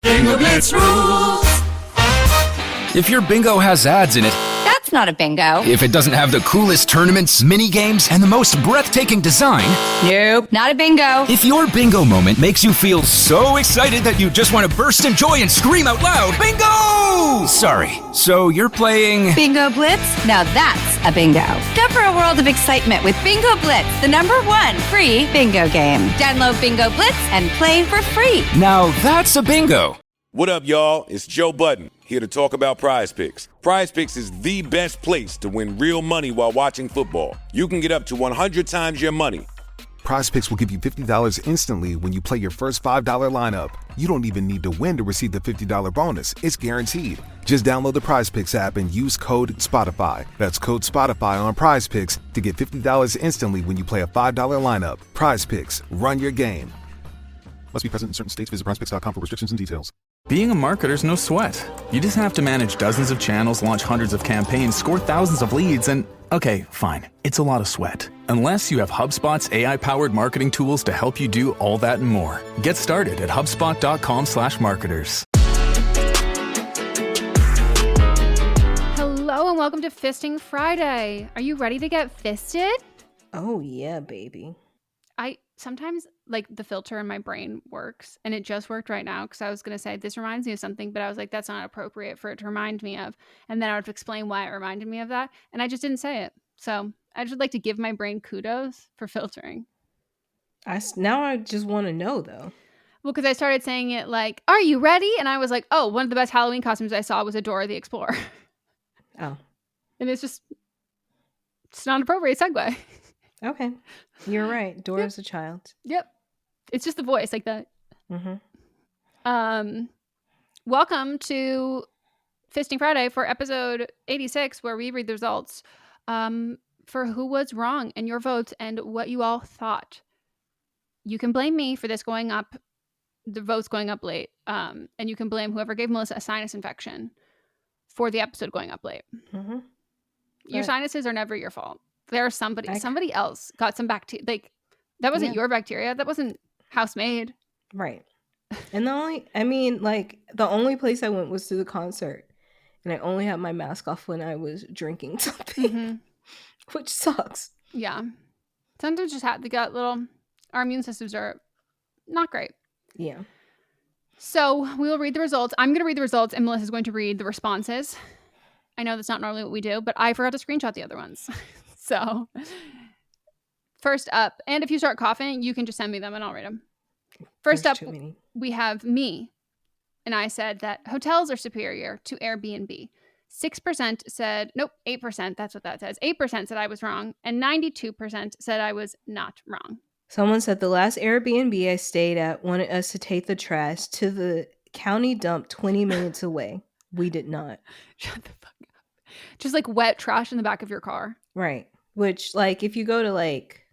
Bingo Blitz rules. If your bingo has ads in it, That's not a bingo. if it doesn't have the coolest tournaments, mini games, and the most breathtaking design, Nope, not a bingo. if your bingo moment makes you feel so excited that you just want to burst in joy and scream out loud, bingo! Sorry, so you're playing... Bingo Blitz? Now that's a bingo. Go for a world of excitement with Bingo Blitz, the #1 free bingo game. Download Bingo Blitz and play for free. Now that's a bingo. What up, y'all? It's Joe Budden, here to talk about Prize Picks. Prize Picks is the best place to win real money while watching football. You can get up to 100 times your money. Prize Picks will give you $50 instantly when you play your first $5 lineup. You don't even need to win to receive the $50 bonus. It's guaranteed. Just download the Prize Picks app and use code SPOTIFY. That's code SPOTIFY on Prize Picks to get $50 instantly when you play a $5 lineup. Prize Picks. Run your game. Must be present in certain states. Visit prizepicks.com for restrictions and details. Being a marketer's no sweat. You just have to manage dozens of channels, launch hundreds of campaigns, score thousands of leads, and okay, fine, it's a lot of sweat. Unless you have HubSpot's AI-powered marketing tools to help you do all that and more. Get started at HubSpot.com/marketers. Hello and welcome to Fisting Friday. Are you ready to get fisted? Oh yeah, baby. I sometimes like the filter in my brain works, and it just worked right now because I was gonna say this reminds me of something, but I was like, that's not appropriate for it to remind me of, and then I would explain why it reminded me of that, and I just didn't say it. So I just would like to give my brain kudos for filtering. Now I just want to know though. Well, because I started saying it like, "Are you ready?" And I was like, "Oh, one of the best Halloween costumes I saw was a Dora the Explorer." Oh, and it's not an appropriate segue. Okay, you're right. Dora's a child. Yep. It's just the voice like that. Mm-hmm. Welcome to Fisting Friday for episode 86, where we read the results for who was wrong and your votes and what you all thought. You can blame me for this going up, the votes going up late, and you can blame whoever gave Melissa a sinus infection for the episode going up late. Mm-hmm. Your sinuses are never your fault. There's somebody else got some bacteria. Like, that wasn't your bacteria. That wasn't house-made. Right. And the only place I went was to the concert. And I only had my mask off when I was drinking something, which sucks. Yeah. Sometimes our immune systems are not great. Yeah. So we will read the results. I'm going to read the results, and Melissa's going to read the responses. I know that's not normally what we do, but I forgot to screenshot the other ones. So first up, and if you start coughing, you can just send me them and I'll read them. First up, we have me. And I said that hotels are superior to Airbnb. 6% said, nope, 8%. That's what that says. 8% said I was wrong. And 92% said I was not wrong. Someone said the last Airbnb I stayed at wanted us to take the trash to the county dump 20 minutes away. We did not. Shut the fuck up. Just like wet trash in the back of your car. Right. Which, like, if you go to, like,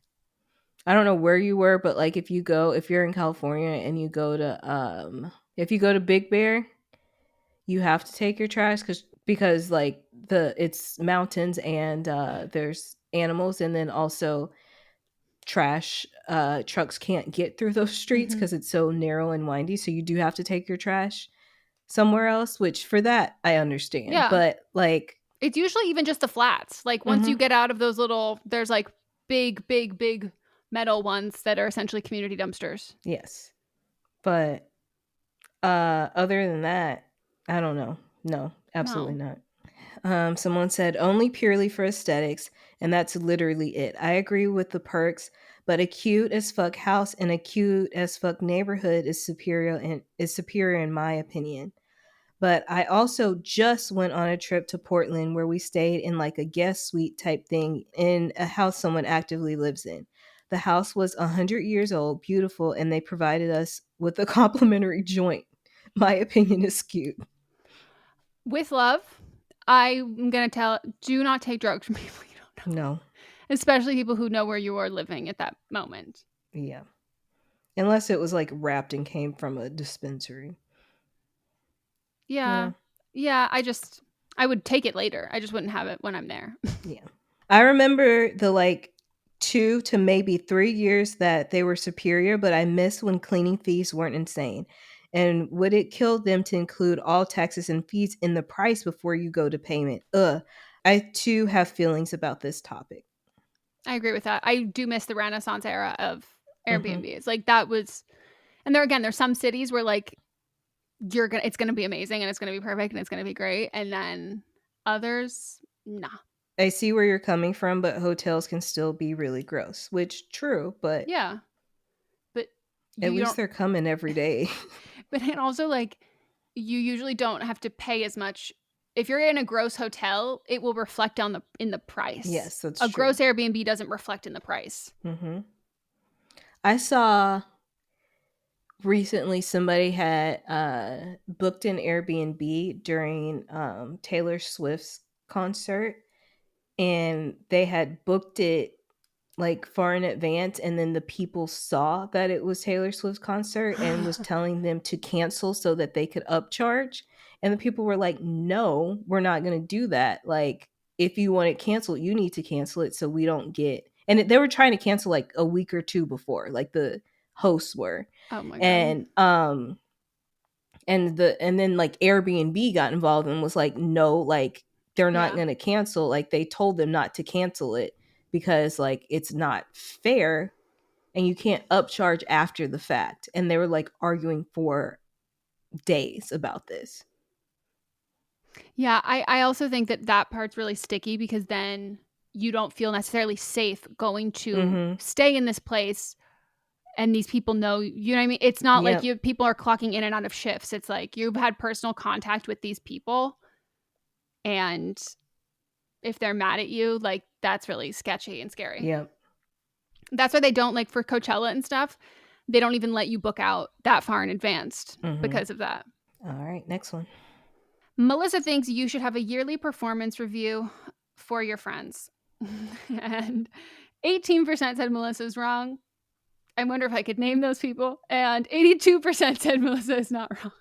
I don't know where you were, but, like, if you're in California and you go to, if you go to Big Bear, you have to take your trash because like, it's mountains and there's animals, and then also trash trucks can't get through those streets because it's so narrow and windy. So you do have to take your trash somewhere else, which for that, I understand. Yeah. But, like, it's usually even just the flats. Like, once you get out of those there's like big metal ones that are essentially community dumpsters. Yes. But other than that, I don't know. No, absolutely not. Someone said only purely for aesthetics, and that's literally it. I agree with the perks, but a cute as fuck house and a cute as fuck neighborhood is superior in my opinion. But I also just went on a trip to Portland where we stayed in like a guest suite type thing in a house someone actively lives in. The house was 100 years old, beautiful, and they provided us with a complimentary joint. My opinion is cute. With love, I'm going to do not take drugs from people you don't know. No. Especially people who know where you are living at that moment. Yeah. Unless it was like wrapped and came from a dispensary. Yeah. I would take it later. I just wouldn't have it when I'm there. Yeah. I remember the like 2 to maybe 3 years that they were superior, but I miss when cleaning fees weren't insane. And would it kill them to include all taxes and fees in the price before you go to payment? I too have feelings about this topic. I agree with that. I do miss the Renaissance era of Mhm. Airbnbs. Like that was, and there's some cities where like it's gonna be amazing and it's gonna be perfect and it's gonna be great, and then others, nah. I see where you're coming from, but hotels can still be really gross, which true, but Yeah, but at you least don't. they're coming every day. But and also like you usually don't have to pay as much. If you're in a gross hotel, it will reflect in the price. Yes, that's a true. gross Airbnb doesn't reflect in the price. Mm-hmm. I saw recently somebody had booked an Airbnb during Taylor Swift's concert, and they had booked it like far in advance, and then the people saw that it was Taylor Swift's concert and was telling them to cancel so that they could upcharge, and the people were like, no, we're not going to do that. Like, if you want it canceled, you need to cancel it so we don't get. And they were trying to cancel like a week or two before, like the hosts were. Oh my god. And then like Airbnb got involved and was like, no, like they're not going to cancel. Like they told them not to cancel it because like it's not fair and you can't upcharge after the fact. And they were like arguing for days about this. Yeah, I also think that part's really sticky because then you don't feel necessarily safe going to stay in this place, and these people know, you know what I mean? It's not like people are clocking in and out of shifts. It's like you've had personal contact with these people, and if they're mad at you, like that's really sketchy and scary. Yep. That's why they don't, like for Coachella and stuff, they don't even let you book out that far in advance because of that. All right, next one. Melissa thinks you should have a yearly performance review for your friends. And 18% said Melissa's wrong. I wonder if I could name those people. And 82% said Melissa is not wrong.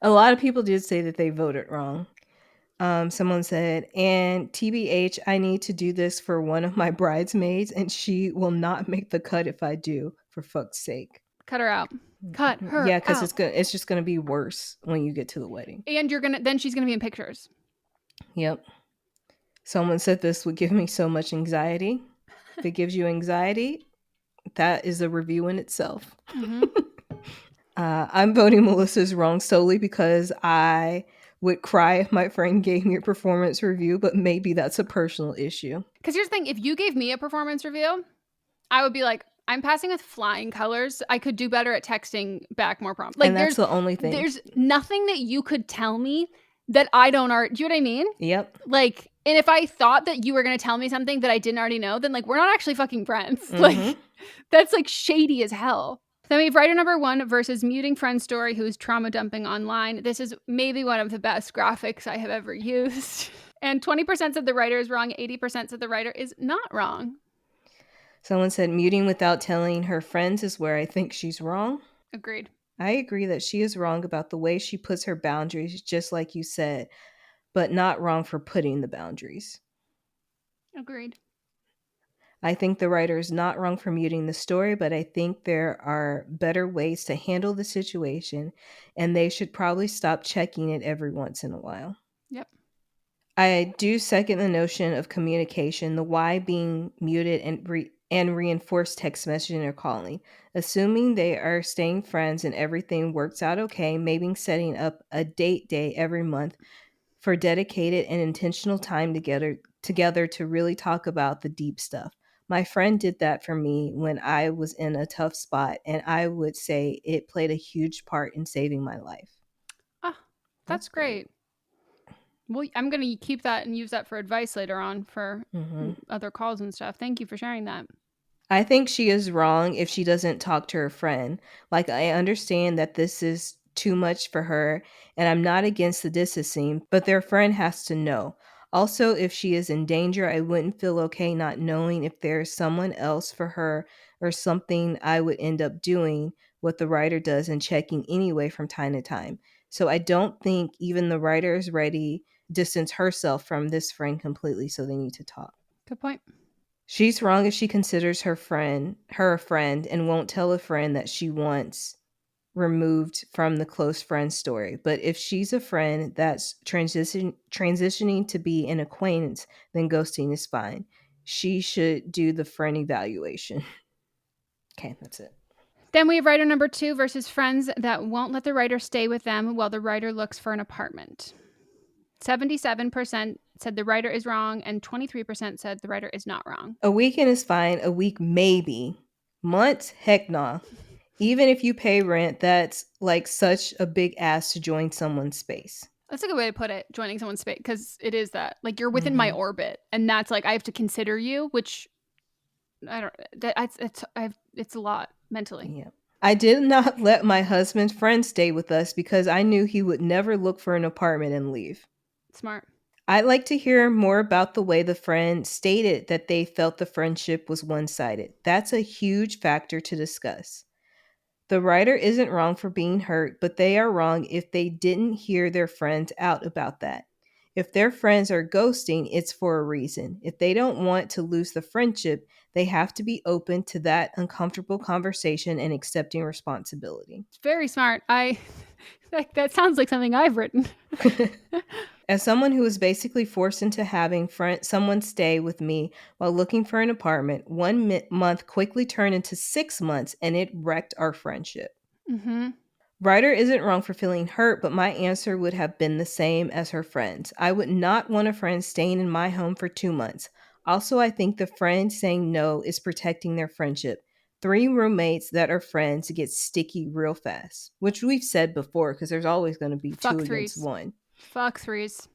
A lot of people did say that they voted wrong. Someone said, and TBH, I need to do this for one of my bridesmaids, and she will not make the cut if I do, for fuck's sake. Cut her out. Cut her Yeah, because out. it's just gonna be worse when you get to the wedding. And then she's gonna be in pictures. Yep. Someone said this would give me so much anxiety. If it gives you anxiety, that is a review in itself. I'm voting Melissa's wrong solely because I would cry if my friend gave me a performance review, but maybe that's a personal issue. Because here's the thing, if you gave me a performance review, I would be like, I'm passing with flying colors. I could do better at texting back more prompt. Like, and that's the only thing. There's nothing that you could tell me that I don't already. Do you know what I mean? Yep. Like, and if I thought that you were going to tell me something that I didn't already know, then like we're not actually fucking friends. Like, that's like shady as hell. Then we have writer number 1 versus muting friend story who's trauma dumping online. This is maybe one of the best graphics I have ever used. And 20% said the writer is wrong. 80% said the writer is not wrong. Someone said muting without telling her friends is where I think she's wrong. Agreed. I agree that she is wrong about the way she puts her boundaries, just like you said, but not wrong for putting the boundaries. Agreed. I think the writer is not wrong for muting the story, but I think there are better ways to handle the situation, and they should probably stop checking it every once in a while. Yep. I do second the notion of communication, the why being muted and reinforced text messaging or calling. Assuming they are staying friends and everything works out okay, maybe setting up a date day every month for dedicated and intentional time together to really talk about the deep stuff. My friend did that for me when I was in a tough spot, and I would say it played a huge part in saving my life. Ah, that's great. Well, I'm going to keep that and use that for advice later on for other calls and stuff. Thank you for sharing that. I think she is wrong if she doesn't talk to her friend. Like, I understand that this is too much for her, and I'm not against the distancing, but their friend has to know. Also, if she is in danger, I wouldn't feel okay not knowing if there's someone else for her or something. I would end up doing what the writer does and checking anyway from time to time. So I don't think even the writer is ready to distance herself from this friend completely, so they need to talk. Good point. She's wrong if she considers her a friend and won't tell a friend that she wants removed from the close friend story. But if she's a friend that's transitioning to be an acquaintance, then ghosting is fine. She should do the friend evaluation. Okay, that's it. Then we have writer number 2 versus friends that won't let the writer stay with them while the writer looks for an apartment. 77% said the writer is wrong, and 23% said the writer is not wrong. A weekend is fine. A week, maybe. Months? Heck nah. Even if you pay rent, that's like such a big ask to join someone's space. That's a good way to put it, joining someone's space, because it is that. Like, you're within my orbit, and that's like, I have to consider you, which it's a lot mentally. Yeah. I did not let my husband's friend stay with us because I knew he would never look for an apartment and leave. Smart. I'd like to hear more about the way the friend stated that they felt the friendship was one-sided. That's a huge factor to discuss. The writer isn't wrong for being hurt, but they are wrong if they didn't hear their friends out about that. If their friends are ghosting, it's for a reason. If they don't want to lose the friendship, they have to be open to that uncomfortable conversation and accepting responsibility. It's very smart. That sounds like something I've written. As someone who was basically forced into having someone stay with me while looking for an apartment, 1 month quickly turned into 6 months, and it wrecked our friendship. Mm-hmm. Ryder isn't wrong for feeling hurt, but my answer would have been the same as her friends. I would not want a friend staying in my home for 2 months. Also, I think the friend saying no is protecting their friendship. 3 roommates that are friends get sticky real fast, which we've said before because there's always going to be Fuck 2 threes. against 1. Fuck threes.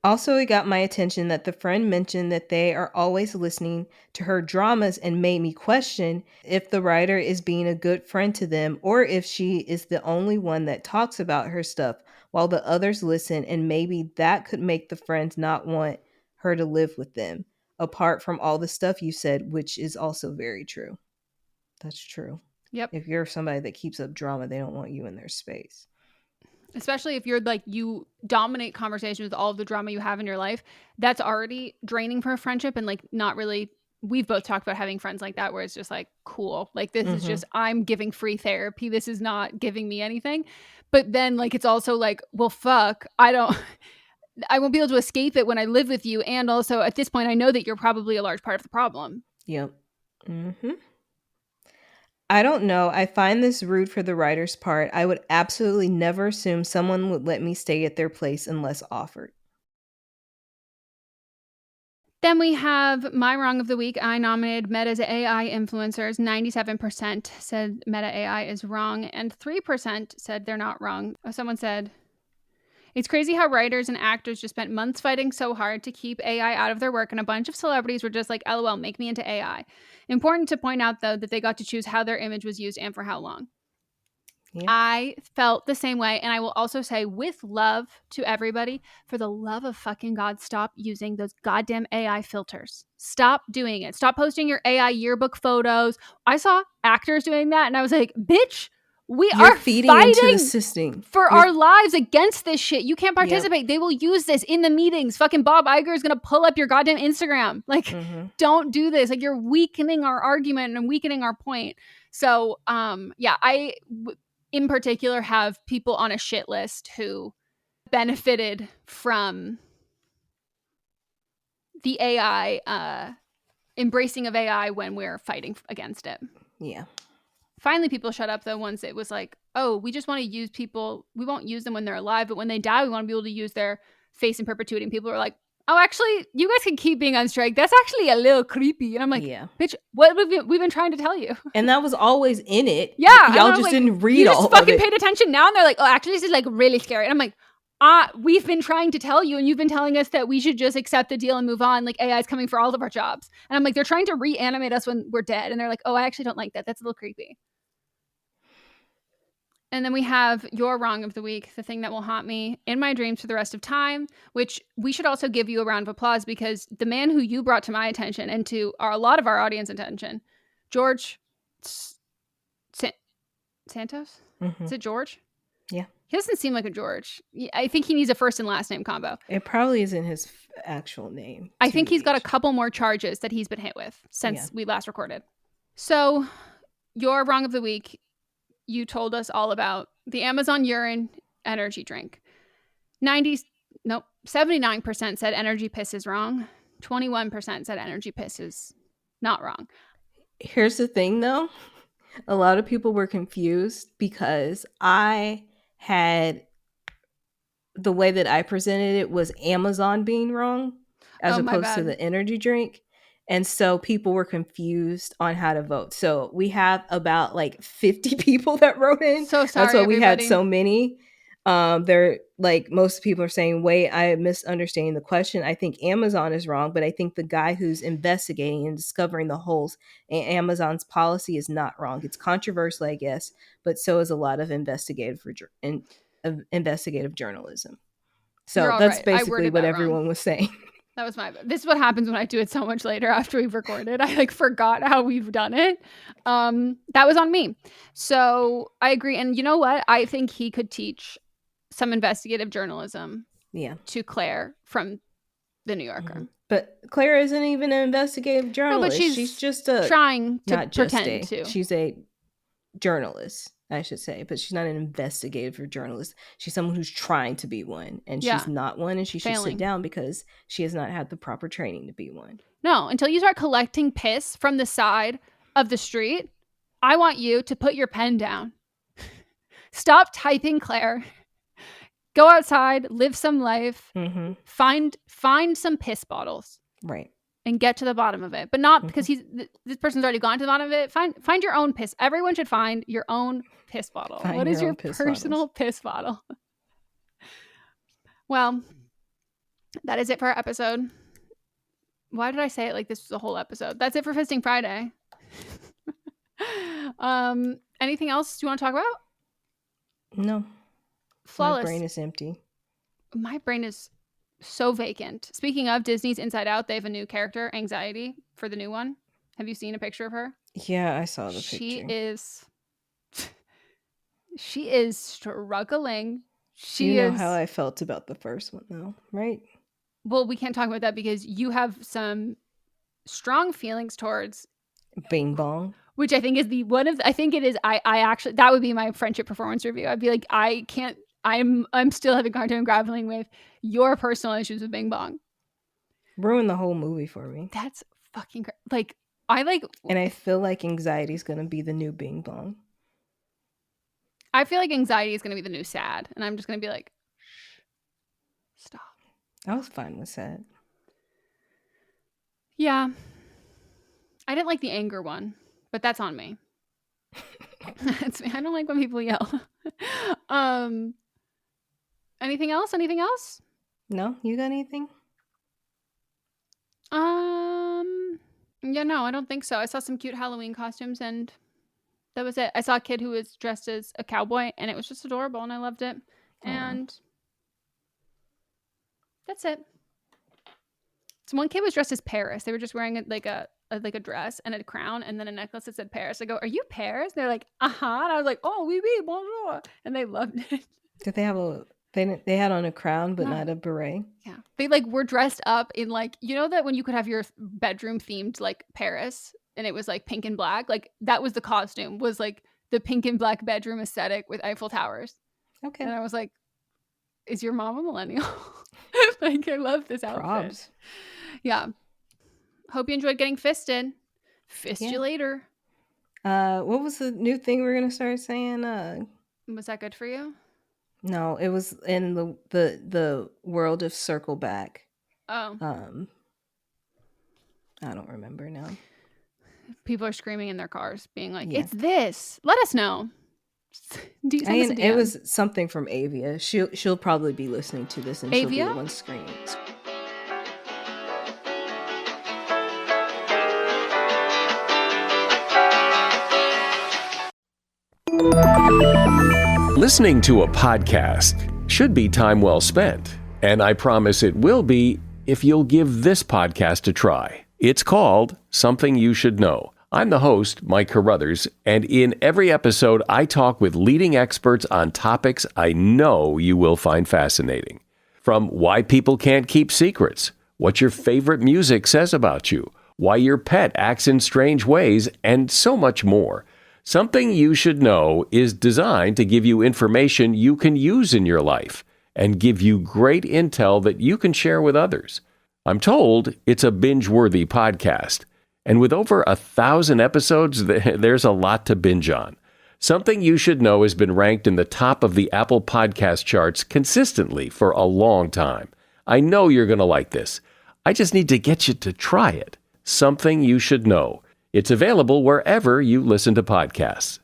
Also, it got my attention that the friend mentioned that they are always listening to her dramas and made me question if the writer is being a good friend to them or if she is the only one that talks about her stuff while the others listen, and maybe that could make the friends not want her to live with them, apart from all the stuff you said, which is also very true. That's true. Yep. If you're somebody that keeps up drama, they don't want you in their space. Especially if you're like, you dominate conversation with all of the drama you have in your life, that's already draining for a friendship, and like not really, we've both talked about having friends like that where it's just like, cool, like this is just, I'm giving free therapy, this is not giving me anything. But then like it's also like, well fuck, I won't be able to escape it when I live with you, and also at this point I know that you're probably a large part of the problem. Yep. I don't know. I find this rude for the writer's part. I would absolutely never assume someone would let me stay at their place unless offered. Then we have my wrong of the week. I nominated Meta's AI influencers. 97% said Meta AI is wrong, and 3% said they're not wrong. Someone said, it's crazy how writers and actors just spent months fighting so hard to keep AI out of their work, and a bunch of celebrities were just like, LOL, make me into AI. Important to point out, though, that they got to choose how their image was used and for how long. Yeah. I felt the same way, and I will also say, with love to everybody, for the love of fucking God, stop using those goddamn AI filters. Stop doing it. Stop posting your AI yearbook photos. I saw actors doing that, and I was like, bitch, You're feeding fighting into the system for our lives against this shit. You can't participate. Yep. They will use this in the meetings. Fucking Bob Iger is going to pull up your goddamn Instagram. Like, don't do this. Like, you're weakening our argument and weakening our point. So, I in particular have people on a shit list who benefited from the AI, embracing of AI when we're fighting against it. Yeah. Finally, people shut up, though, once it was like, oh, we just want to use people. We won't use them when they're alive, but when they die, we want to be able to use their face in perpetuity. And people are like, oh, actually, you guys can keep being on strike. That's actually a little creepy. And I'm like, bitch, what have we've been trying to tell you? And that was always in it. Yeah. Y'all just didn't read all of it. You just fucking paid attention now, and they're like, oh, actually, this is like really scary. And I'm like, we've been trying to tell you, and you've been telling us that we should just accept the deal and move on. Like, AI is coming for all of our jobs. And I'm like, they're trying to reanimate us when we're dead. And they're like, oh, I actually don't like that. That's a little creepy. And then we have your wrong of the week, the thing that will haunt me in my dreams for the rest of time, which we should also give you a round of applause, because the man who you brought to my attention and to a lot of our audience attention, George Santos? Is it George? Yeah. He doesn't seem like a George. I think he needs a first and last name combo. It probably isn't his actual name. I think he's got a couple more charges that he's been hit with since we last recorded. So your wrong of the week, you told us all about the Amazon urine energy drink. 79% said energy piss is wrong. 21% said energy piss is not wrong. Here's the thing, though. A lot of people were confused because I had the way that I presented it was Amazon being wrong as opposed to the energy drink. And so people were confused on how to vote. So we have about like 50 people that wrote in. So sorry, that's why we everybody. had so many. They're like, most people are saying, wait, I am misunderstanding the question. I think Amazon is wrong, but I think the guy who's investigating and discovering the holes in Amazon's policy is not wrong. It's controversial, I guess, but so is a lot of investigative journalism. So that's right. basically what everyone was saying. That was this is what happens when I do it so much later after we've recorded. I like forgot how we've done it. That was on me. So I agree. And you know what? I think he could teach some investigative journalism to Claire from the New Yorker. Mm-hmm. But Claire isn't even an investigative journalist. No, but she's just trying to pretend to. She's a journalist, I should say, but she's not an investigative journalist. She's someone who's trying to be one, and she's not one, and she should sit down because she has not had the proper training to be one. No, until you start collecting piss from the side of the street, I want you to put your pen down. Stop typing, Claire. Go outside, live some life, find some piss bottles. Right. And get to the bottom of it. But not because this person's already gone to the bottom of it. Find your own piss. Everyone should find your own piss bottle. What is your personal piss bottle? Well, that is it for our episode. Why did I say it like this was a whole episode? That's it for Fisting Friday. Anything else you want to talk about? No. Flawless. My brain is empty. My brain is so vacant. Speaking of Disney's Inside Out, they have a new character, Anxiety, for the new one. Have you seen a picture of her? Yeah, I saw the picture. She is struggling. You know how I felt about the first one, though, right? Well, we can't talk about that because you have some strong feelings towards Bing Bong, which I think is I think it is. I actually, that would be my friendship performance review. I'd be like, I can't. I'm still having a hard time grappling with your personal issues with Bing Bong. Ruined the whole movie for me. That's fucking and I feel like Anxiety is gonna be the new Bing Bong. I feel like Anxiety is gonna be the new Sad, and I'm just gonna be like, stop. I was fine with Sad. Yeah, I didn't like the anger one, but that's on me. That's me. I don't like when people yell. Anything else? No, you got anything? Yeah, no, I don't think so. I saw some cute Halloween costumes and that was it. I saw a kid who was dressed as a cowboy and it was just adorable and I loved it. And that's it. So one kid was dressed as Paris. They were just wearing like a dress and a crown and then a necklace that said Paris. I go, "Are you Paris?" They're like, "Uh-huh." And I was like, "Oh, oui, oui, bonjour." And they loved it. Did they have they had on a crown but not a beret? Yeah. They like were dressed up in like, you know that when you could have your bedroom themed like Paris and it was like pink and black, like that was the costume, was like the pink and black bedroom aesthetic with Eiffel Towers. Okay. And I was like, is your mom a millennial? Like, I love this outfit. Probs. Yeah. Hope you enjoyed getting fisted. Fist you later. What was the new thing we're gonna start saying? Was that good for you? No, it was in the world of Circle Back. Oh. I don't remember now. People are screaming in their cars, being like, "It's this." Let us know. It was something from Avia. She'll probably be listening to this, and she'll be the one screaming. Listening to a podcast should be time well spent, and I promise it will be if you'll give this podcast a try. It's called Something You Should Know. I'm the host, Mike Carruthers, and in every episode, I talk with leading experts on topics I know you will find fascinating. From why people can't keep secrets, what your favorite music says about you, why your pet acts in strange ways, and so much more. Something You Should Know is designed to give you information you can use in your life and give you great intel that you can share with others. I'm told it's a binge-worthy podcast. And with over 1,000 episodes, there's a lot to binge on. Something You Should Know has been ranked in the top of the Apple Podcast charts consistently for a long time. I know you're going to like this. I just need to get you to try it. Something You Should Know. It's available wherever you listen to podcasts.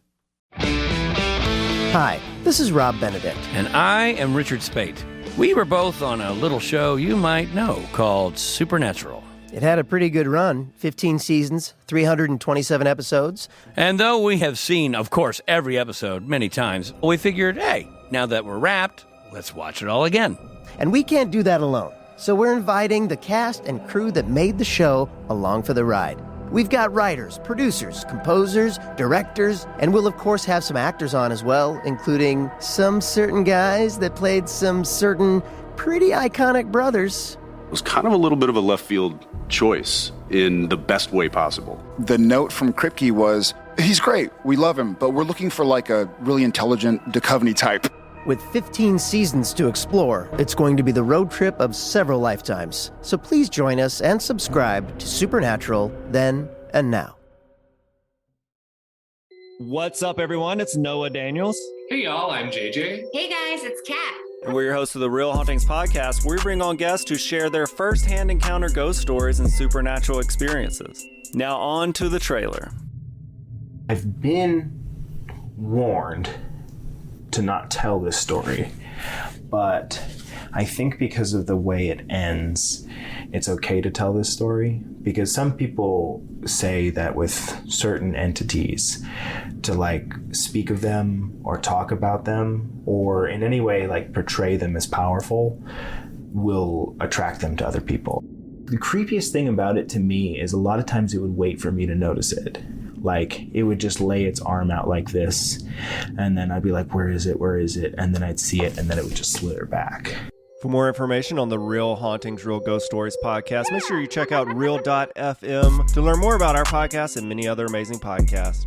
Hi, this is Rob Benedict. And I am Richard Spate. We were both on a little show you might know called Supernatural. It had a pretty good run, 15 seasons, 327 episodes. And though we have seen, of course, every episode many times, we figured, hey, now that we're wrapped, let's watch it all again. And we can't do that alone. So we're inviting the cast and crew that made the show along for the ride. We've got writers, producers, composers, directors, and we'll of course have some actors on as well, including some certain guys that played some certain pretty iconic brothers. It was kind of a little bit of a left field choice in the best way possible. The note from Kripke was, he's great, we love him, but we're looking for like a really intelligent Duchovny type. With 15 seasons to explore, it's going to be the road trip of several lifetimes. So please join us and subscribe to Supernatural then and now. What's up, everyone? It's Noah Daniels. Hey, y'all, I'm JJ. Hey, guys, it's Kat. And we're your hosts of the Real Hauntings podcast, where we bring on guests who share their first-hand encounter ghost stories and supernatural experiences. Now on to the trailer. I've been warned to not tell this story, but I think because of the way it ends, it's okay to tell this story, because some people say that with certain entities, to like speak of them or talk about them or in any way like portray them as powerful will attract them to other people. The creepiest thing about it to me is a lot of times it would wait for me to notice it. Like, it would just lay its arm out like this, and then I'd be like, where is it? Where is it? And then I'd see it, and then it would just slither back. For more information on the Real Hauntings, Real Ghost Stories podcast, make sure you check out Real.fm to learn more about our podcast and many other amazing podcasts.